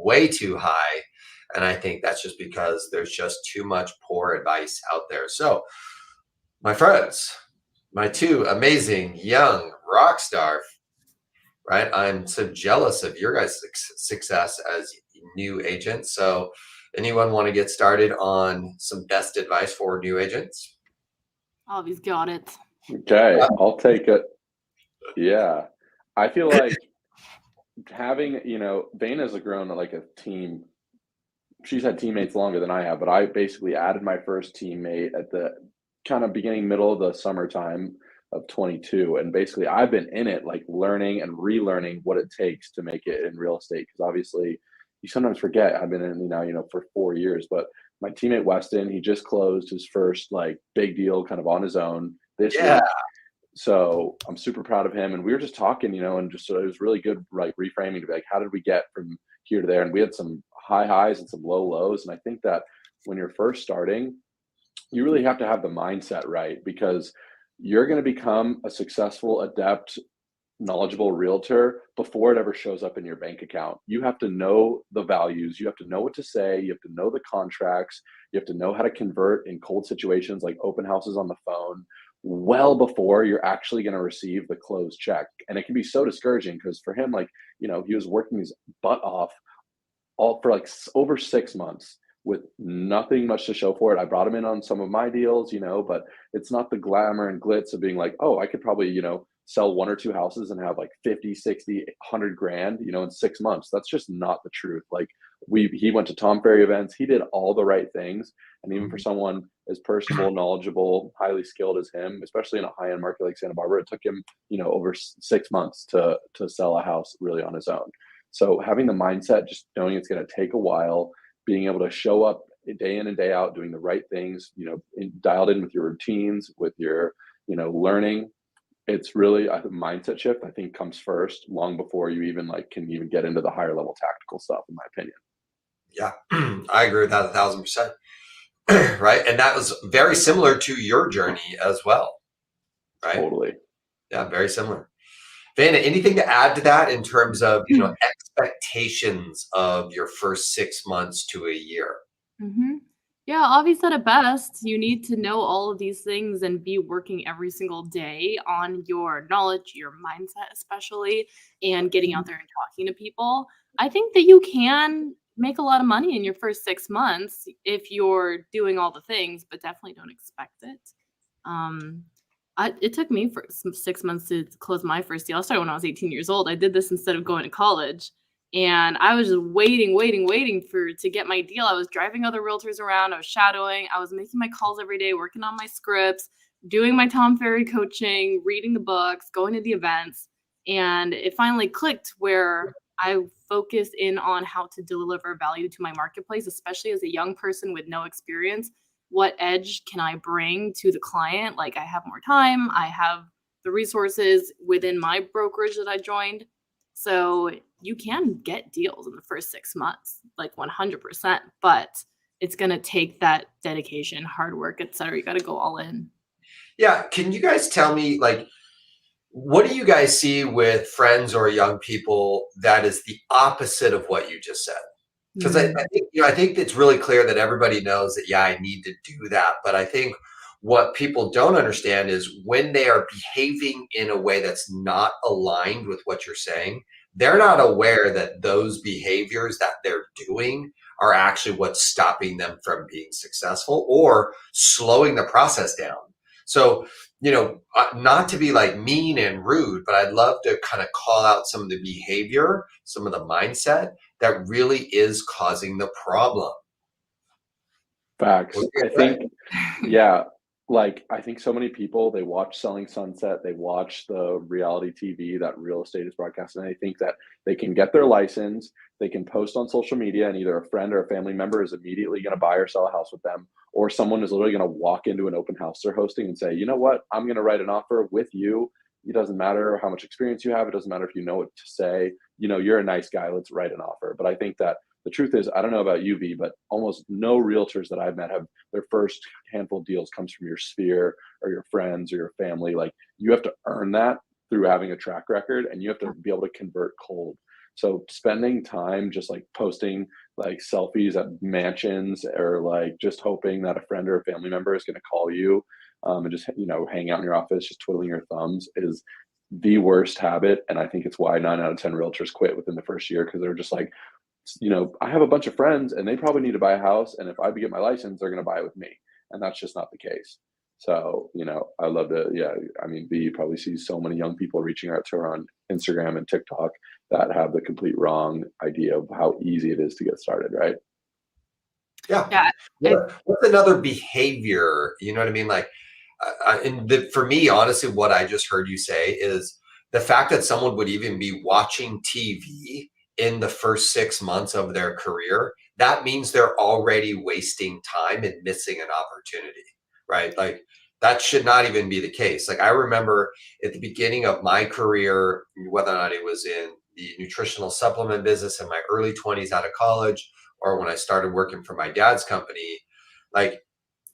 way too high. And I think that's just because there's just too much poor advice out there. So, my friends, my two amazing young rock star, right? I'm so jealous of your guys' success as new agents. So, anyone want to get started on some best advice for new agents? Oh, he's got it. Okay, I'll take it. Yeah. I feel like having, Vayna has grown like a team. She's had teammates longer than I have, but I basically added my first teammate at the kind of beginning, middle of the summertime of 22. And basically, I've been in it, like learning and relearning what it takes to make it in real estate. Because obviously, you sometimes forget. I've been in now, for 4 years. But my teammate Weston, he just closed his first like big deal, kind of on his own this week. So I'm super proud of him. And we were just talking, and just so it was really good, like reframing to be like, how did we get from here to there? And we had some high highs and some low lows. And I think that when you're first starting, you really have to have the mindset right, because you're going to become a successful, adept, knowledgeable realtor before it ever shows up in your bank account. You have to know the values. You have to know what to say. You have to know the contracts. You have to know how to convert in cold situations like open houses on the phone well before you're actually going to receive the closed check. And it can be so discouraging because for him, like, he was working his butt off all for like over 6 months with nothing much to show for it. I brought him in on some of my deals, but it's not the glamour and glitz of being like, oh, I could probably, sell one or two houses and have like 50, 60, 100 grand, in 6 months. That's just not the truth. Like he went to Tom Ferry events. He did all the right things. And even for someone as personable, knowledgeable, highly skilled as him, especially in a high-end market like Santa Barbara, it took him, over 6 months to sell a house really on his own. So having the mindset, just knowing it's going to take a while, being able to show up day in and day out, doing the right things, dialed in with your routines, with your, learning. It's really a mindset shift, I think, comes first, long before you even can even get into the higher level tactical stuff, in my opinion. Yeah, I agree with that 1,000%. Right. And that was very similar to your journey as well. Right. Totally. Yeah, very similar. Vayna, anything to add to that in terms of, expectations of your first 6 months to a year? Mm-hmm. Yeah, Avi said it best. You need to know all of these things and be working every single day on your knowledge, your mindset, especially, and getting out there and talking to people. I think that you can make a lot of money in your first 6 months if you're doing all the things, but definitely don't expect it. It took me for 6 months to close my first deal. I started when I was 18 years old. I did this instead of going to college. And I was just waiting to get my deal. I was driving other realtors around. I was shadowing. I was making my calls every day, working on my scripts, doing my Tom Ferry coaching, reading the books, going to the events. And it finally clicked where I focused in on how to deliver value to my marketplace, especially as a young person with no experience. What edge can I bring to the client? Like, I have more time. I have the resources within my brokerage that I joined. So you can get deals in the first 6 months, like 100%, but it's going to take that dedication, hard work, etc. You got to go all in. Yeah. Can you guys tell me, what do you guys see with friends or young people that is the opposite of what you just said? Because I think it's really clear that everybody knows that, yeah, I need to do that. But I think what people don't understand is when they are behaving in a way that's not aligned with what you're saying, they're not aware that those behaviors that they're doing are actually what's stopping them from being successful or slowing the process down. So, not to be mean and rude, but I'd love to kind of call out some of the behavior, some of the mindset that really is causing the problem. Facts. I think, yeah, I think so many people, they watch Selling Sunset, they watch the reality TV that real estate is broadcasting, and they think that they can get their license, they can post on social media, and either a friend or a family member is immediately going to buy or sell a house with them, or someone is literally going to walk into an open house they're hosting and say, you know what, I'm going to write an offer with you. It doesn't matter how much experience you have. It doesn't matter if you know what to say. You're a nice guy. Let's write an offer. But I think that the truth is, I don't know about you, V, but almost no realtors that I've met have their first handful of deals comes from your sphere or your friends or your family. You have to earn that through having a track record, and you have to be able to convert cold. So spending time just like posting like selfies at mansions, or like just hoping that a friend or a family member is going to call you, and just, hang out in your office, just twiddling your thumbs, is the worst habit. And I think it's why 9 out of 10 realtors quit within the first year, because they're just like, I have a bunch of friends and they probably need to buy a house. And if I get my license, they're going to buy it with me. And that's just not the case. So, I love to, yeah, I mean, B probably sees so many young people reaching out to her on Instagram and TikTok that have the complete wrong idea of how easy it is to get started, right? Yeah. Yeah. What's another behavior? You know what I mean? Like, for me, honestly, what I just heard you say is the fact that someone would even be watching TV in the first 6 months of their career, that means they're already wasting time and missing an opportunity, right? Like, that should not even be the case. Like, I remember at the beginning of my career, whether or not it was in the nutritional supplement business in my early 20s out of college, or when I started working for my dad's company, like,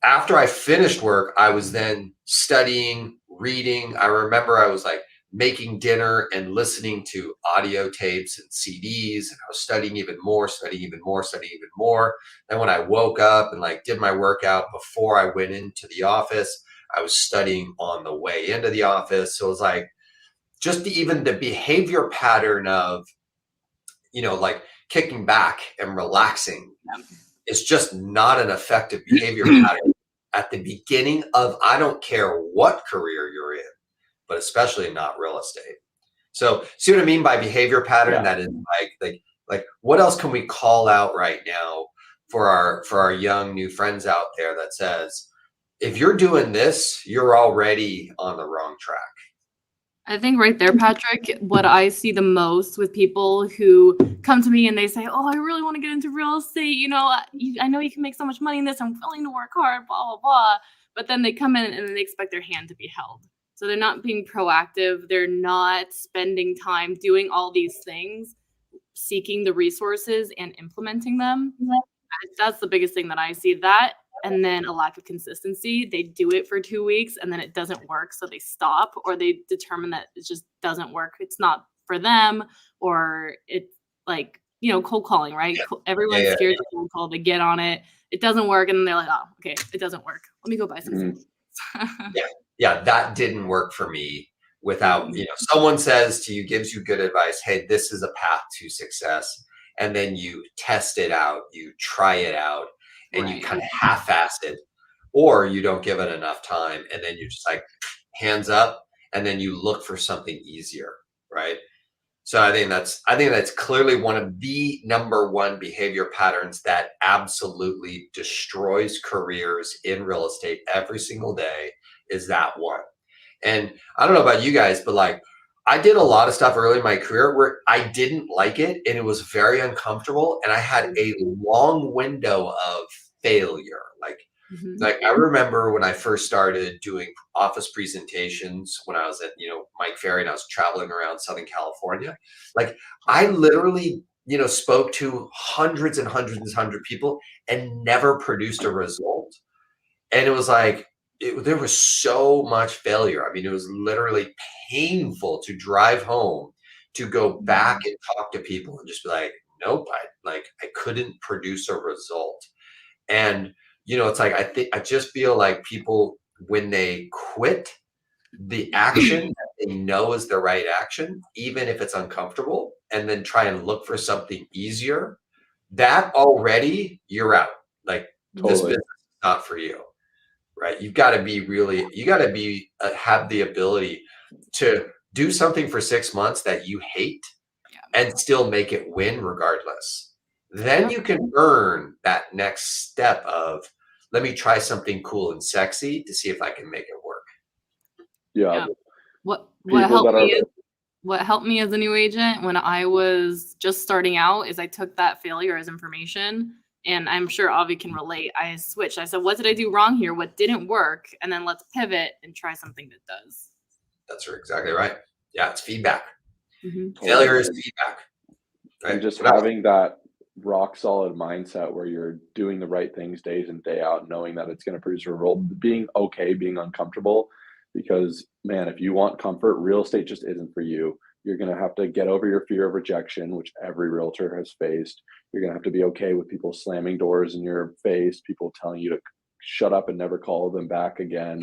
after I finished work, I was then studying, reading. I remember I was like making dinner and listening to audio tapes and CDs, and I was studying even more, studying even more, studying even more. Then when I woke up and like did my workout before I went into the office, I was studying on the way into the office. So it was like just even the behavior pattern of, like kicking back and relaxing is just not an effective behavior pattern at the beginning of, I don't care what career you're in, but especially not real estate. So see what I mean by behavior pattern? Yeah. That is like what else can we call out right now for our young new friends out there that says, if you're doing this, you're already on the wrong track? I think right there, Patrick, what I see the most with people who come to me and they say, oh, I really want to get into real estate. I know you can make so much money in this. I'm willing to work hard, blah, blah, blah. But then they come in and they expect their hand to be held. So they're not being proactive. They're not spending time doing all these things, seeking the resources and implementing them. That's the biggest thing that I see. That, and then a lack of consistency. They do it for 2 weeks and then it doesn't work. So they stop, or they determine that it just doesn't work. It's not for them, or it's like, cold calling, right? Everyone's scared to cold call, to get on it. It doesn't work. And then they're like, oh, okay, it doesn't work. Let me go buy some. Yeah, that didn't work for me. Without, someone says to you, gives you good advice, hey, this is a path to success. And then you test it out, you try it out, and you kind of half-ass it, or you don't give it enough time, and then you're just like hands up, and then you look for something easier, right? So I think that's clearly one of the number one behavior patterns that absolutely destroys careers in real estate every single day, is that one. And I don't know about you guys, but like, I did a lot of stuff early in my career where I didn't like it and it was very uncomfortable, and I had a long window of failure. Like I remember when I first started doing office presentations when I was at, Mike Ferry, and I was traveling around Southern California. Like, I literally, spoke to hundreds and hundreds and hundreds of people and never produced a result. And it was like, there was so much failure. I mean, it was literally painful to drive home, to go back and talk to people and just be like, nope, I couldn't produce a result. And, it's like, I just feel like people, when they quit the action that they know is the right action, even if it's uncomfortable, and then try and look for something easier, that already you're out. Like, this business is not for you. Right? You got to have the ability to do something for 6 months that you hate and still make it win regardless. Then you can earn that next step of, let me try something cool and sexy to see if I can make it work. Yeah. What helped me as a new agent when I was just starting out is I took that failure as information. And I'm sure Avi can relate. I switched. I said, what did I do wrong here? What didn't work? And then let's pivot and try something that does. That's exactly right. Yeah, it's feedback. Mm-hmm. Failure is feedback. Right? And just having that rock solid mindset where you're doing the right things days in, day out, knowing that it's going to produce a result, being okay, being uncomfortable. Because, man, if you want comfort, real estate just isn't for you. You're going to have to get over your fear of rejection, which every realtor has faced. You're going to have to be okay with people slamming doors in your face, people telling you to shut up and never call them back again.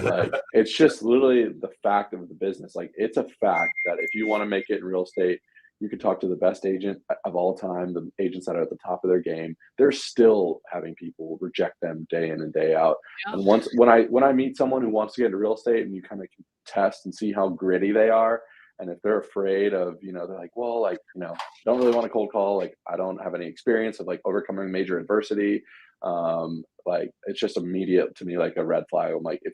Like, it's just literally the fact of the business. Like, it's a fact that if you want to make it in real estate, you can talk to the best agent of all time, the agents that are at the top of their game. They're still having people reject them day in and day out. Yeah. And when I meet someone who wants to get into real estate, and you kind of can test and see how gritty they are, and if they're afraid of, they're like, well, like, don't really want to cold call. Like, I don't have any experience of like overcoming major adversity. Like, it's just immediate to me, like a red flag. I'm like, if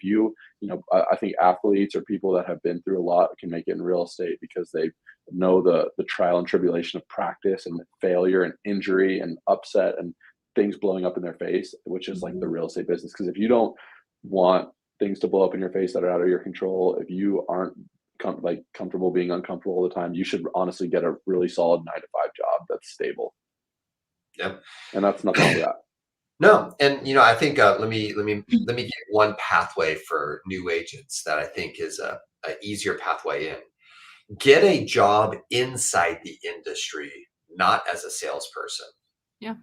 I think athletes or people that have been through a lot can make it in real estate because they know the trial and tribulation of practice and failure and injury and upset and things blowing up in their face, which is like the real estate business. Because if you don't want things to blow up in your face that are out of your control, if you aren't comfortable being uncomfortable all the time, you should honestly get a really solid 9-to-5 job that's stable. Yep. And that's nothing wrong with that. No, and I think let me give one pathway for new agents that I think is a easier pathway in. Get a job inside the industry, not as a salesperson. Yeah.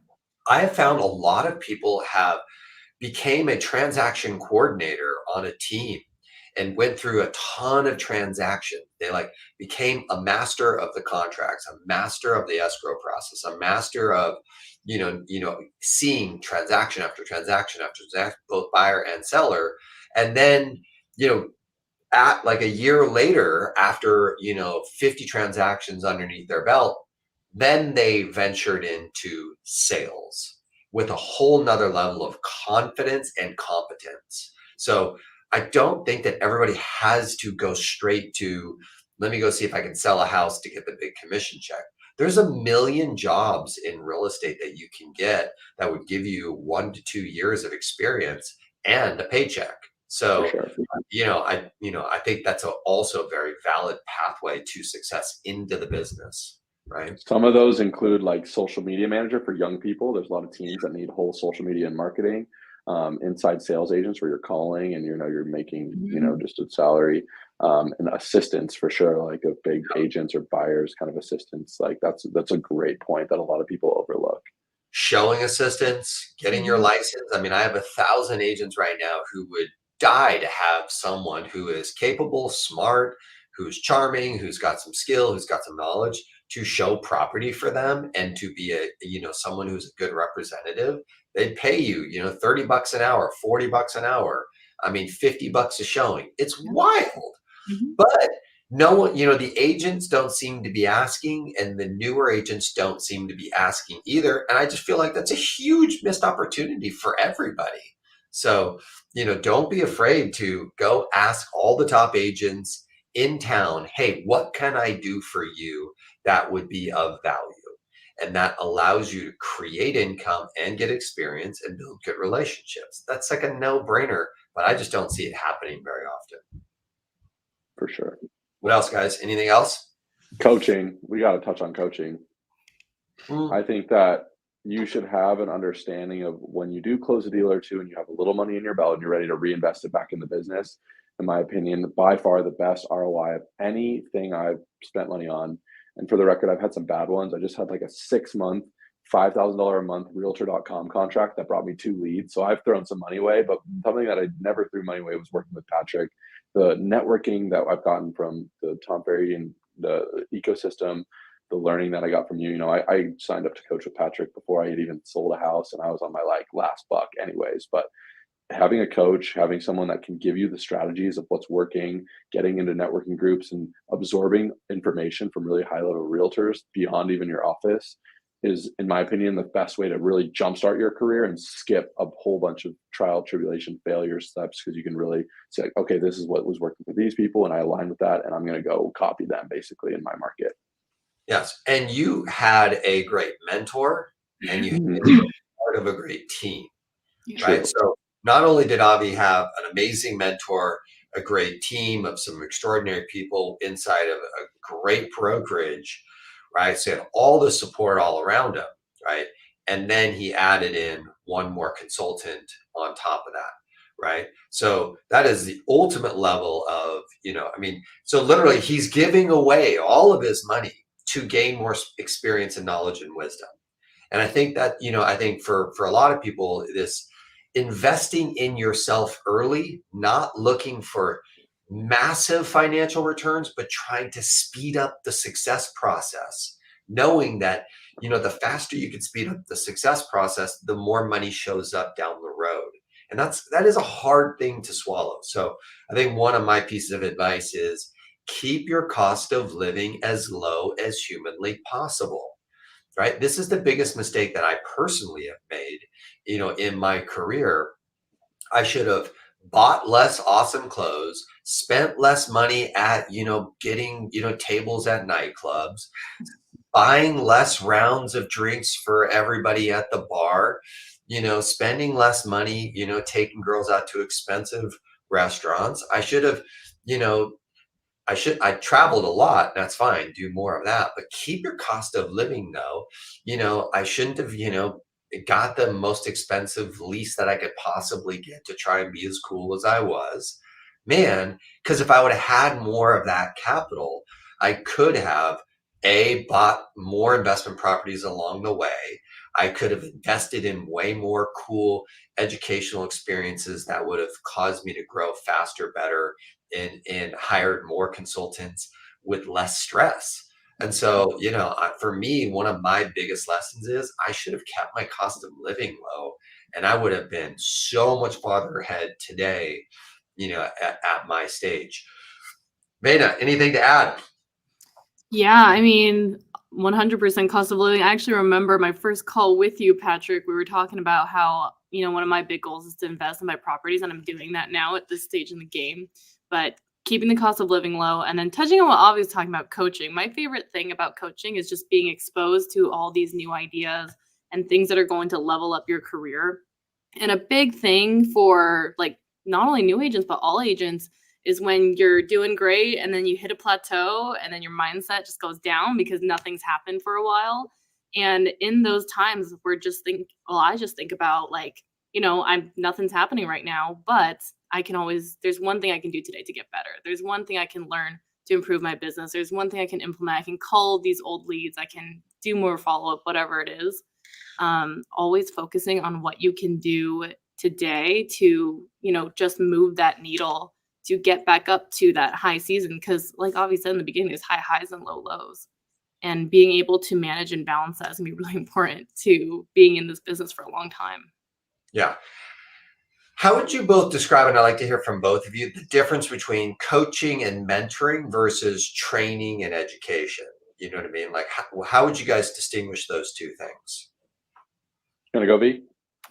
I have found a lot of people have became a transaction coordinator on a team and went through a ton of transactions. They became a master of the contracts, a master of the escrow process, a master of, seeing transaction after transaction after transaction, both buyer and seller. And then, at like a year later, after 50 transactions underneath their belt, then they ventured into sales with a whole nother level of confidence and competence. So I don't think that everybody has to go straight to, let me go see if I can sell a house to get the big commission check. There's a million jobs in real estate that you can get that would give you 1 to 2 years of experience and a paycheck. So, For sure. I think that's also a very valid pathway to success into the business, right? Some of those include like social media manager for young people. There's a lot of teams that need whole social media and marketing. Inside sales agents where you're calling and you're making just a salary, and assistants for sure, like of big agents or buyers, kind of assistants. Like that's a great point that a lot of people overlook. Showing assistance, getting your license. I mean, I have 1,000 agents right now who would die to have someone who is capable, smart, who's charming, who's got some skill, who's got some knowledge to show property for them and to be someone who's a good representative. They'd pay you, $30 an hour, $40 an hour. I mean, $50 a showing. It's wild. But no one, the agents don't seem to be asking, and the newer agents don't seem to be asking either. And I just feel like that's a huge missed opportunity for everybody. So, don't be afraid to go ask all the top agents in town, hey, what can I do for you that would be of value? And that allows you to create income and get experience and build good relationships. That's like a no-brainer, but I just don't see it happening very often. For sure. What else, guys? Anything else? Coaching. We got to touch on coaching. I think that you should have an understanding of when you do close a deal or two and you have a little money in your belt and you're ready to reinvest it back in the business. In my opinion, by far the best ROI of anything I've spent money on. And for the record, I've had some bad ones. I just had like a 6-month, $5,000 a month realtor.com contract that brought me 2 leads. So I've thrown some money away, but something that I never threw money away was working with Patrick. The networking that I've gotten from the Tom Ferry and the ecosystem, the learning that I got from you, I signed up to coach with Patrick before I had even sold a house, and I was on my last buck anyways. But having a coach, having someone that can give you the strategies of what's working, getting into networking groups and absorbing information from really high level realtors beyond even your office is, in my opinion, the best way to really jumpstart your career and skip a whole bunch of trial, tribulation, failure steps, because you can really say, okay, this is what was working for these people and I align with that, and I'm going to go copy them basically in my market. Yes. And you had a great mentor and you had part of a great team, right? So not only did Avi have an amazing mentor, a great team of some extraordinary people inside of a great brokerage, right? So he had all the support all around him, right? And then he added in one more consultant on top of that, right? So that is the ultimate level of, I mean, so literally he's giving away all of his money to gain more experience and knowledge and wisdom. And I think that, I think for a lot of people, this investing in yourself early, not looking for massive financial returns, but trying to speed up the success process, knowing that, the faster you can speed up the success process, the more money shows up down the road. And that is a hard thing to swallow. So I think one of my pieces of advice is keep your cost of living as low as humanly possible. Right? This is the biggest mistake that I personally have made, in my career. I should have bought less awesome clothes, spent less money at, getting, tables at nightclubs, buying less rounds of drinks for everybody at the bar, spending less money, taking girls out to expensive restaurants. I should have, you know, I traveled a lot, that's fine, do more of that, but keep your cost of living though. I shouldn't have, got the most expensive lease that I could possibly get to try and be as cool as I was. Man, because if I would have had more of that capital, I could have bought more investment properties along the way. I could have invested in way more cool educational experiences that would have caused me to grow faster, better, and hired more consultants with less stress. And so, for me, one of my biggest lessons is I should have kept my cost of living low, and I would have been so much farther ahead today, at my stage. Vayna, anything to add? Yeah, I mean, 100% cost of living. I actually remember my first call with you, Patrick. We were talking about how, one of my big goals is to invest in my properties, and I'm doing that now at this stage in the game. But keeping the cost of living low, and then touching on what Avi was talking about, coaching. My favorite thing about coaching is just being exposed to all these new ideas and things that are going to level up your career. And a big thing for like not only new agents, but all agents is when you're doing great and then you hit a plateau and then your mindset just goes down because nothing's happened for a while. And in those times I just think about like, nothing's happening right now, but there's one thing I can do today to get better. There's one thing I can learn to improve my business. There's one thing I can implement. I can call these old leads. I can do more follow-up, whatever it is. Always focusing on what you can do today to, just move that needle to get back up to that high season. Because like Avi said in the beginning, there's high highs and low lows. And being able to manage and balance that is going to be really important to being in this business for a long time. Yeah. How would you both describe, and I'd like to hear from both of you, the difference between coaching and mentoring versus training and education? You know what I mean? Like, how would you guys distinguish those two things? Gonna go, V?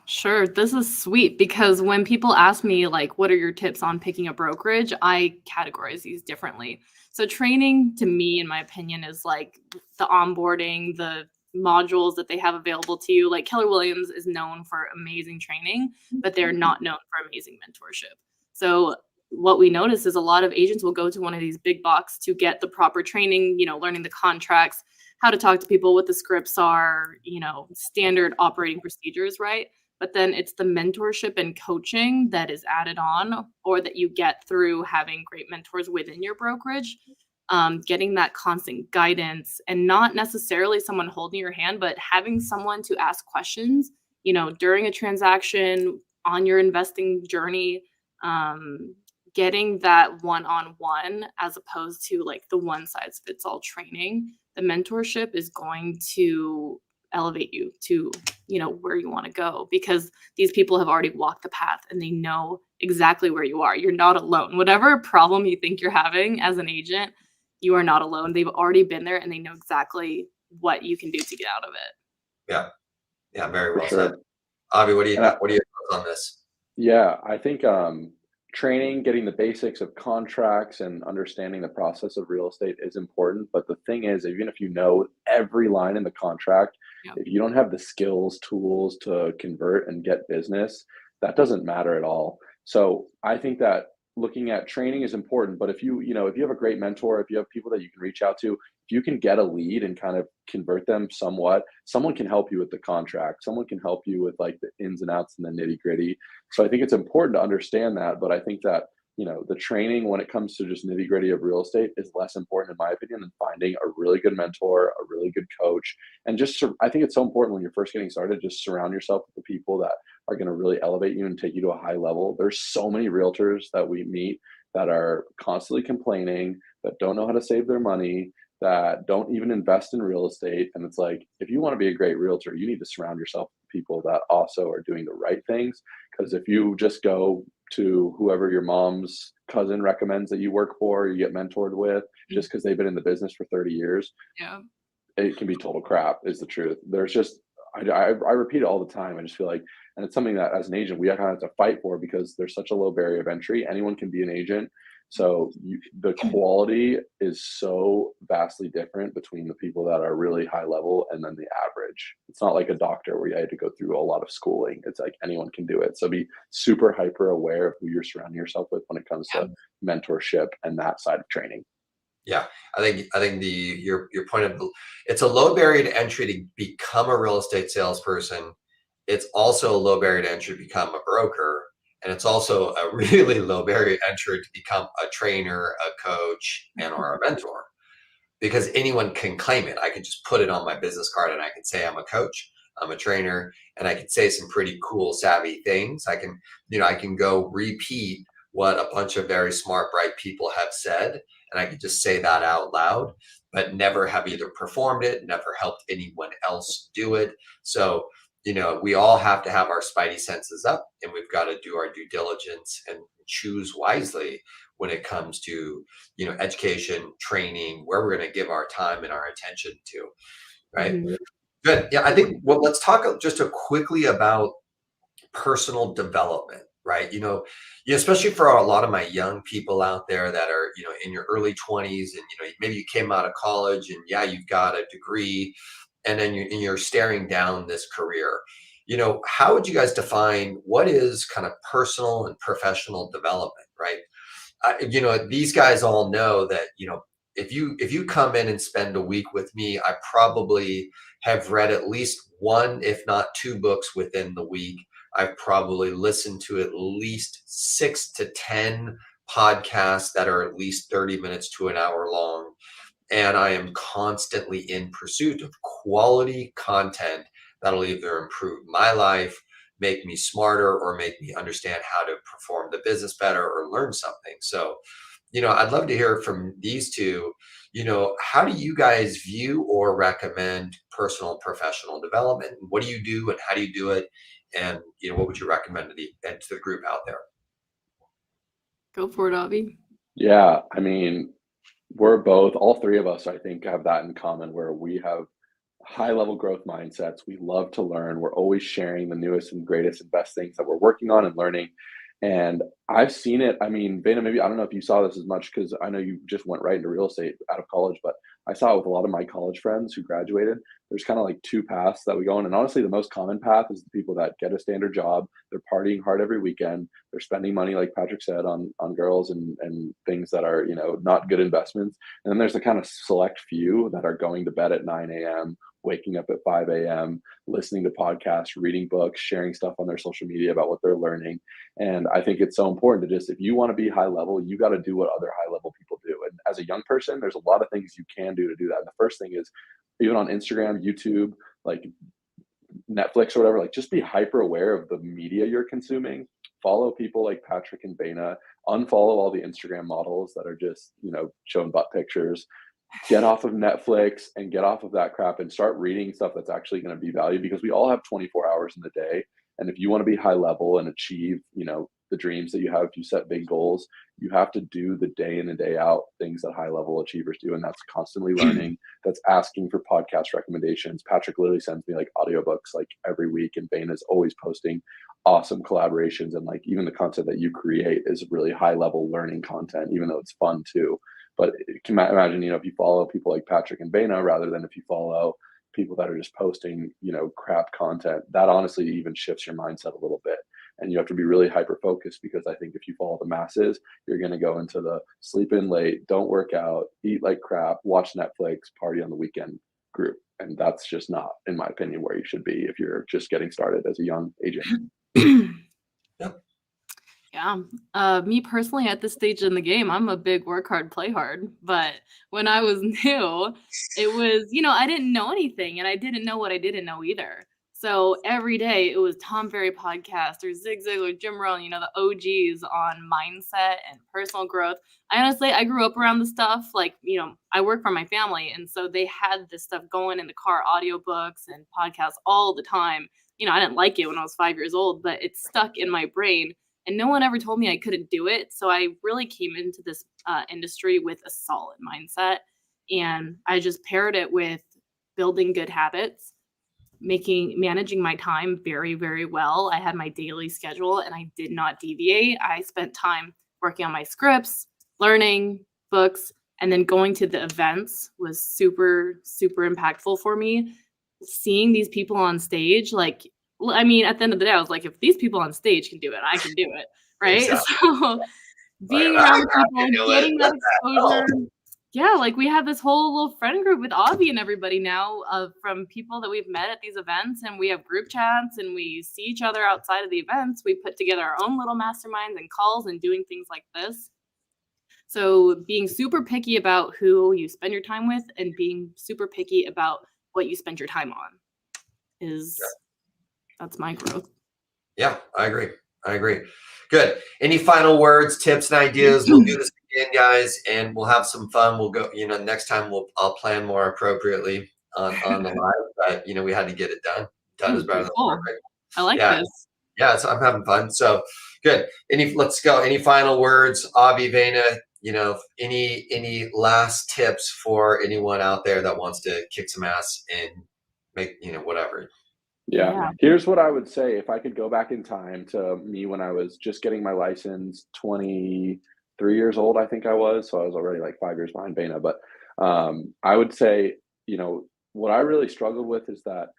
Sure. This is sweet because when people ask me, like, what are your tips on picking a brokerage, I categorize these differently. So training to me, in my opinion, is like the onboarding, the modules that they have available to you. Like Keller Williams is known for amazing training, but they're not known for amazing mentorship. So what we notice is a lot of agents will go to one of these big box to get the proper training, learning the contracts, how to talk to people, what the scripts are, standard operating procedures, right? But then it's the mentorship and coaching that is added on or that you get through having great mentors within your brokerage, getting that constant guidance and not necessarily someone holding your hand, but having someone to ask questions, during a transaction on your investing journey, getting that one-on-one as opposed to like the one size fits all training. The mentorship is going to elevate you to where you want to go because these people have already walked the path and they know exactly where you are. You're not alone. Whatever problem you think you're having as an agent, you are not alone. They've already been there and they know exactly what you can do to get out of it. Yeah, very well sure. said. Avi, what are your thoughts on this? Yeah, I think training, getting the basics of contracts and understanding the process of real estate is important. But the thing is, even if you know every line in the contract, if you don't have the skills, tools to convert and get business, that doesn't matter at all. So I think that looking at training is important, but if you have a great mentor, if you have people that you can reach out to, if you can get a lead and kind of convert them somewhat, someone can help you with the contract. Someone can help you with like the ins and outs and the nitty gritty. So I think it's important to understand that. But I think that, the training when it comes to just nitty gritty of real estate is less important, in my opinion, than finding a really good mentor, a really good coach. And I think it's so important when you're first getting started, just surround yourself with the people that are going to really elevate you and take you to a high level. There's so many realtors that we meet that are constantly complaining, that don't know how to save their money, that don't even invest in real estate. And it's like, if you want to be a great realtor, you need to surround yourself with people that also are doing the right things. Because if you just go to whoever your mom's cousin recommends that you work for, you get mentored with, just because they've been in the business for 30 years, Yeah. it can be total crap, is the truth. There's just, I repeat it all the time. I just feel like, and it's something that as an agent, we kind of have to fight for, because there's such a low barrier of entry. Anyone can be an agent. So the quality is so vastly different between the people that are really high level and then the average. It's not like a doctor where you had to go through a lot of schooling. It's like anyone can do it. So be super hyper aware of who you're surrounding yourself with when it comes to mentorship and that side of training. Yeah, I think your point of, it's a low barrier to entry to become a real estate salesperson. It's also a low barrier to entry to become a broker, and it's also a really low barrier to entry to become a trainer, a coach, and or a mentor, because anyone can claim it. I can just put it on my business card and I can say I'm a coach, I'm a trainer, and I can say some pretty cool, savvy things. I can go repeat what a bunch of very smart, bright people have said, and I can just say that out loud, but never have either performed it, never helped anyone else do it. So, we all have to have our spidey senses up, and we've got to do our due diligence and choose wisely when it comes to, education, training, where we're going to give our time and our attention to, right? Mhm. Good. Yeah, I think, well, let's talk just quickly about personal development, right? Especially for a lot of my young people out there that are, in your early 20s, and, maybe you came out of college and yeah, you've got a degree, and then you're staring down this career. How would you guys define what is kind of personal and professional development, right? These guys all know that, if you come in and spend a week with me, I probably have read at least one, if not two books within the week. I've probably listened to at least 6 to 10 podcasts that are at least 30 minutes to an hour long. And I am constantly in pursuit of quality content that'll either improve my life, make me smarter, or make me understand how to perform the business better or learn something. So, I'd love to hear from these two. How do you guys view or recommend personal and professional development? What do you do and how do you do it? And, what would you recommend to the group out there? Go for it, Avi. Yeah, I mean, all three of us, I think, have that in common, where we have high level growth mindsets. We love to learn. We're always sharing the newest and greatest and best things that we're working on and learning. And I've seen it. I mean, Vayna, maybe I don't know if you saw this as much, because I know you just went right into real estate out of college, but I saw it with a lot of my college friends who graduated. There's kind of like two paths that we go on. And honestly, the most common path is the people that get a standard job. They're partying hard every weekend. They're spending money, like Patrick said, on girls and things that are, not good investments. And then there's the kind of select few that are going to bed at 9 a.m., waking up at 5 a.m., listening to podcasts, reading books, sharing stuff on their social media about what they're learning. And I think it's so important to just, if you want to be high level, you got to do what other high level people do. And as a young person, there's a lot of things you can do to do that. And the first thing is, even on Instagram, YouTube, like Netflix or whatever, like just be hyper aware of the media you're consuming. Follow people like Patrick and Vayna. Unfollow all the Instagram models that are just, showing butt pictures. Get off of Netflix and get off of that crap and start reading stuff that's actually going to be valued, because we all have 24 hours in the day. And if you want to be high level and achieve, the dreams that you have, if you set big goals, you have to do the day in and day out things that high level achievers do. And that's constantly learning. That's asking for podcast recommendations. Patrick literally sends me like audiobooks like every week, and Vayna is always posting awesome collaborations. And like even the content that you create is really high level learning content, even though it's fun too. But you can imagine, if you follow people like Patrick and Vayna, rather than if you follow people that are just posting, crap content, that honestly even shifts your mindset a little bit. and you have to be really hyper focused, because I think if you follow the masses, you're going to go into the sleep in late, don't work out, eat like crap, watch Netflix, party on the weekend group. And that's just not, in my opinion, where you should be if you're just getting started as a young agent. Yep. Yeah. Me personally, at this stage in the game, I'm a big work hard, play hard. But when I was new, it was, I didn't know anything, and I didn't know what I didn't know either. So every day it was Tom Ferry podcast or Zig Ziglar, Jim Rohn, the OGs on mindset and personal growth. I grew up around the stuff. Like, I work for my family, and so they had this stuff going in the car, audiobooks and podcasts all the time. I didn't like it when I was 5 years old, but it stuck in my brain. And no one ever told me I couldn't do it. So I really came into this industry with a solid mindset. And I just paired it with building good habits, managing my time very, very well. I had my daily schedule and I did not deviate. I spent time working on my scripts, learning books, and then going to the events was super, super impactful for me. Seeing these people on stage, at the end of the day, I was like, if these people on stage can do it, I can do it, right? Exactly. So being around people, getting that exposure. Yeah, we have this whole little friend group with Avi and everybody now from people that we've met at these events, and we have group chats and we see each other outside of the events. We put together our own little masterminds and calls and doing things like this. So being super picky about who you spend your time with and being super picky about what you spend your time on that's my growth. Yeah, I agree. Good. Any final words, tips, and ideas? We'll do this again, guys, and we'll have some fun. We'll go, next time I'll plan more appropriately on the live, but we had to get it done. Done is better than perfect. I like this. Yeah, so I'm having fun. So good. Let's go. Any final words, Avi, Vayna? Any last tips for anyone out there that wants to kick some ass and make, whatever? Yeah. Here's what I would say. If I could go back in time to me when I was just getting my license, 23 years old, I think I was. So I was already like 5 years behind Vayna. But I would say, what I really struggled with is that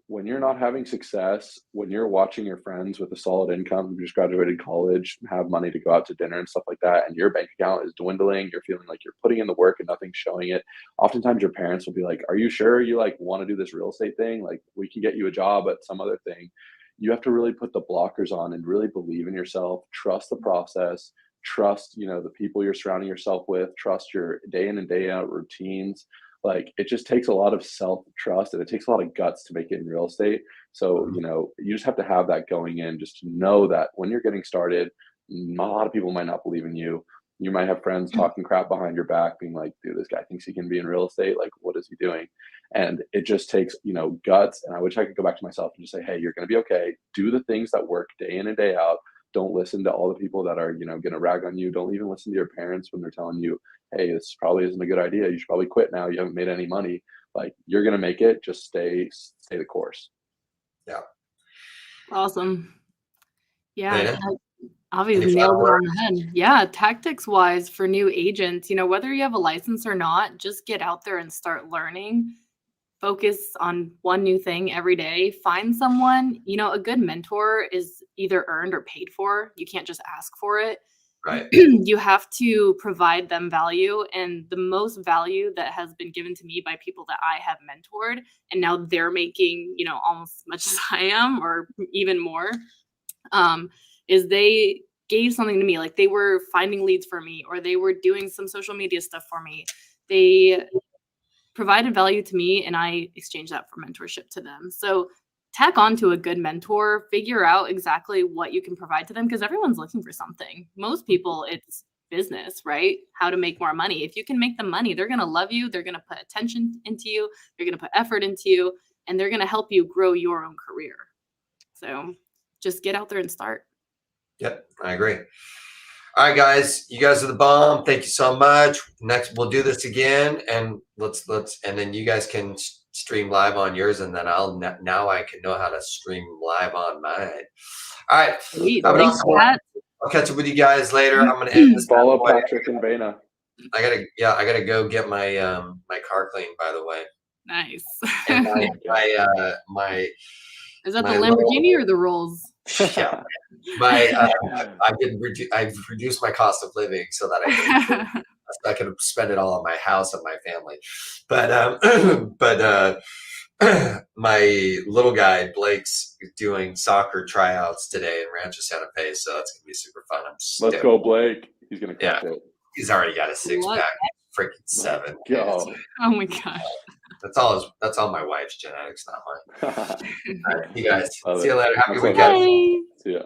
when you're not having success, when you're watching your friends with a solid income who just graduated college, have money to go out to dinner and stuff like that, and your bank account is dwindling, you're feeling like you're putting in the work and nothing's showing it. Oftentimes your parents will be like, are you sure you want to do this real estate thing? Like, we can get you a job at some other thing. You have to really put the blockers on and really believe in yourself, trust the process, trust, the people you're surrounding yourself with, trust your day in and day out routines. It just takes a lot of self-trust, and it takes a lot of guts to make it in real estate. So, you just have to have that going in, just to know that when you're getting started, a lot of people might not believe in you. You might have friends talking crap behind your back, being like, dude, this guy thinks he can be in real estate. Like, what is he doing? And it just takes, guts. And I wish I could go back to myself and just say, hey, you're going to be okay. Do the things that work day in and day out. Don't listen to all the people that are, going to rag on you. Don't even listen to your parents when they're telling you, hey, this probably isn't a good idea. You should probably quit now. You haven't made any money. You're going to make it. Just stay the course. Yeah. Awesome. Yeah. Vayna? Obviously nailed it on the head. Yeah. Tactics wise for new agents, whether you have a license or not, just get out there and start learning. Focus on one new thing every day. Find someone, a good mentor is either earned or paid for. You can't just ask for it. Right. You have to provide them value. And the most value that has been given to me by people that I have mentored, and now they're making, almost as much as I am or even more, is they gave something to me. Like, they were finding leads for me, or they were doing some social media stuff for me. They provided value to me, and I exchanged that for mentorship to them. So tack on to a good mentor, figure out exactly what you can provide to them, because everyone's looking for something. Most people, it's business, right? How to make more money. If you can make them money, they're going to love you. They're going to put attention into you. They're going to put effort into you, and they're going to help you grow your own career. So just get out there and start. Yep, I agree. All right, guys, you guys are the bomb. Thank you so much. Next, we'll do this again, and and then you guys can stream live on yours, and then now I can know how to stream live on mine. All right. I'll catch up with you guys later. I'm gonna end this. Follow Patrick and Vayna. I gotta go get my my car cleaned, by the way. Nice. And my is that the Lamborghini or the Rolls? Yeah. I've reduced my cost of living so that I can spend it all on my house and my family. But my little guy Blake's doing soccer tryouts today in Rancho Santa Fe, so it's gonna be super fun. I'm stoked. Let's go, Blake. He's gonna crush it. He's already got a 6-pack. Freaking 7. Go. Oh my gosh. That's all my wife's genetics, not mine. All right, you guys. Love See you it. later. Happy That's okay. weekend. Bye. See ya.